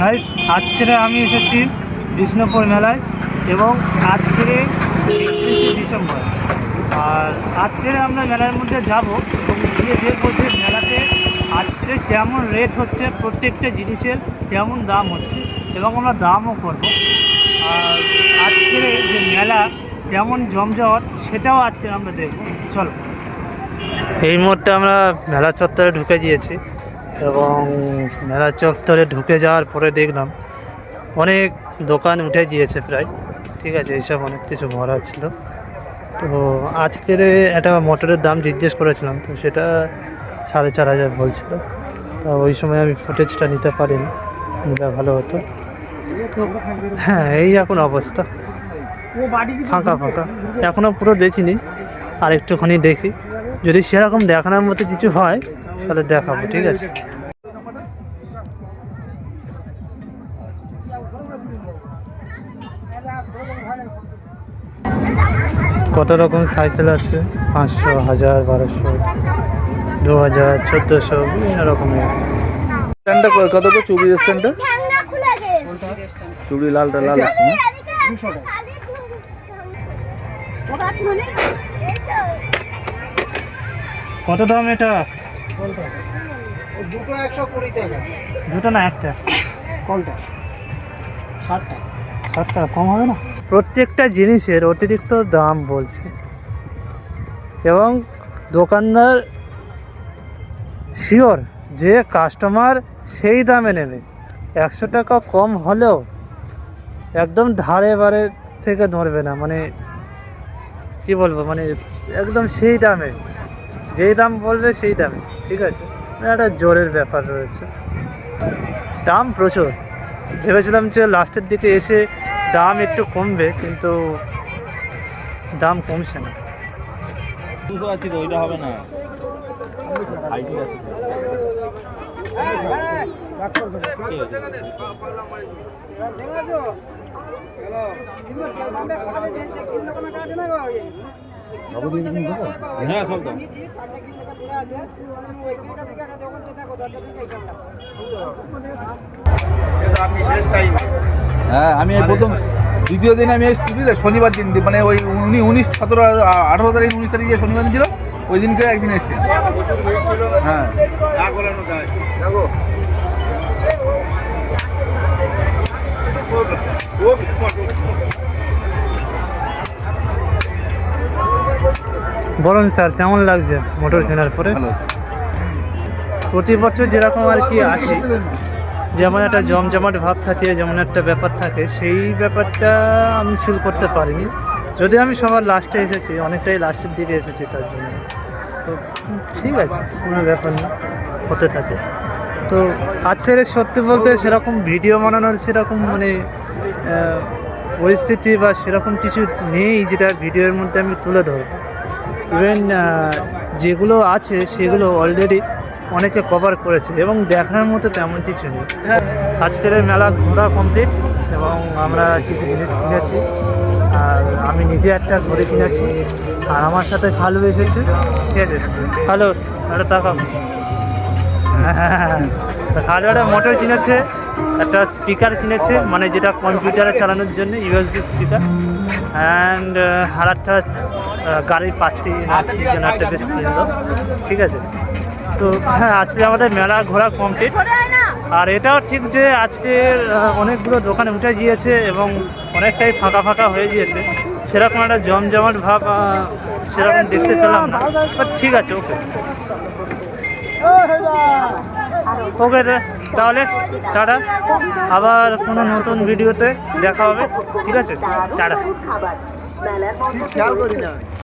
Guys, আজকে আমি এসেছি বিষ্ণুপুর মেলায় এবং আজকে 31শে ডিসেম্বর। আর আজকে আমরা মেলার মধ্যে যাব এবং গিয়ে দেখবো যে মেলাতে আজকে কেমন রেট হচ্ছে, প্রত্যেকটা জিনিসের কেমন দাম হচ্ছে এবং আমরা দামও করব। আর আজকের যে মেলা কেমন জমজট সেটাও আজকে আমরা দেখব। চলো, এই মুহূর্তে আমরা মেলা চত্বরে ঢুকে গিয়েছি এবং মেলা চত্বরে ঢুকে যাওয়ার পরে দেখলাম অনেক দোকান উঠে গিয়েছে প্রায়, ঠিক আছে, এইসব অনেক কিছু ভরা ছিল। তো আজকের একটা মোটরের দাম জিজ্ঞেস করেছিলাম, তো সেটা 4,500 বলছিল। তো ওই সময় আমি ফুটেজটা নিতে পারিনি, নিলে ভালো হতো। তো হ্যাঁ, এই এখন অবস্থা, ফাঁকা ফাঁকা, এখনও পুরো দেখিনি, আর একটুখানি দেখি, যদি সেরকম দেখানোর মতো কিছু হয় তাহলে দেখাবো, ঠিক আছে। কত রকম সাইকেল আছে, 500, 1000, 1200, 2000, 1400, বিভিন্ন রকমের। স্ট্যান্ডটা কত করে? চুবড়ি স্ট্যান্ডটা, চুবড়ি লালটা লাল। কত দাম এটা? দুটো 120 টাকা। দুটো না, একটা। কোনটা? 60 টাকা। 60 টাকা কম হবে না? প্রত্যেকটা জিনিসের অতিরিক্ত দাম বলছে এবং দোকানদার শিওর যে কাস্টমার সেই দামে নেবে। 100 টাকা কম হলেও একদম ধারে বারে থেকে ধরবে না, মানে কি বলবো, মানে একদম সেই দামে, যেই দাম বলবে সেই দামে, ঠিক আছে। একটা জোরের ব্যাপার রয়েছে, দাম প্রচুর। ভেবেছিলাম যে লাস্টের দিকে এসে দাম একটু কমবে, কিন্তু দাম কমছে না। আছে তো, ওইটা হবে না। আইডি আছে তো। হ্যাঁ, আমি প্রথম দ্বিতীয় দিন আমি এসেছি, বুঝলে, শনিবার দিন, মানে ওই 18 তারিখ 19 তারিখ যে শনিবার দিন ছিল, ওই দিনকে একদিন এসেছি। হ্যাঁ, বলুন স্যার, কেমন লাগছে মোটর কেনার পরে? প্রতি বছর যেরকম আর কি আসি, যেমন একটা জমজমাট ভাব থাকে, যেমন একটা ব্যাপার থাকে, সেই ব্যাপারটা আমি ফিল করতে পারিনি। যদি আমি সবার লাস্টে এসেছি, অনেকটাই লাস্টের দিকে এসেছি, তার জন্য তো ঠিক আছে, কোনো ব্যাপার না, হতে থাকে। তো আজকের সত্যি বলতে সেরকম ভিডিও বানানোর সেরকম মানে পরিস্থিতি বা সেরকম কিছু নেই যেটা ভিডিওর মধ্যে আমি তুলে ধরব। ইভেন যেগুলো আছে সেগুলো অলরেডি অনেকে কভার করেছে এবং দেখার মতো তেমন কিছু নেই। আজকের মেলা ঘোরা কমপ্লিট এবং আমরা কিছু জিনিস কিনেছি, আর আমি নিজে একটা ঘড়ি কিনেছি, আর আমার সাথে খালু এসেছে, ঠিক আছে। খালু, একটা টাকা, হ্যাঁ, খালু একটা মোটর কিনেছে, একটা স্পিকার কিনেছে, মানে যেটা কম্পিউটারে চালানোর জন্য ইউএসবি স্পিকার, অ্যান্ড আর একটা গাড়ির পার্টি জন্য একটা বেশ কিনলো, ঠিক আছে। তো হ্যাঁ, আজকে আমাদের মেলা ঘোরা কমপ্লিট। আর এটাও ঠিক যে আজকে অনেকগুলো দোকানে উঠে গিয়েছে এবং অনেকটাই ফাঁকা ফাঁকা হয়ে গিয়েছে, সেরকম একটা জমজমাট ভাব সেরকম দেখতে পেলাম না, বাট ঠিক আছে, ওকে ওকে তাহলে টাটা, আবার কোনো নতুন ভিডিওতে দেখা হবে, ঠিক আছে, টাটা।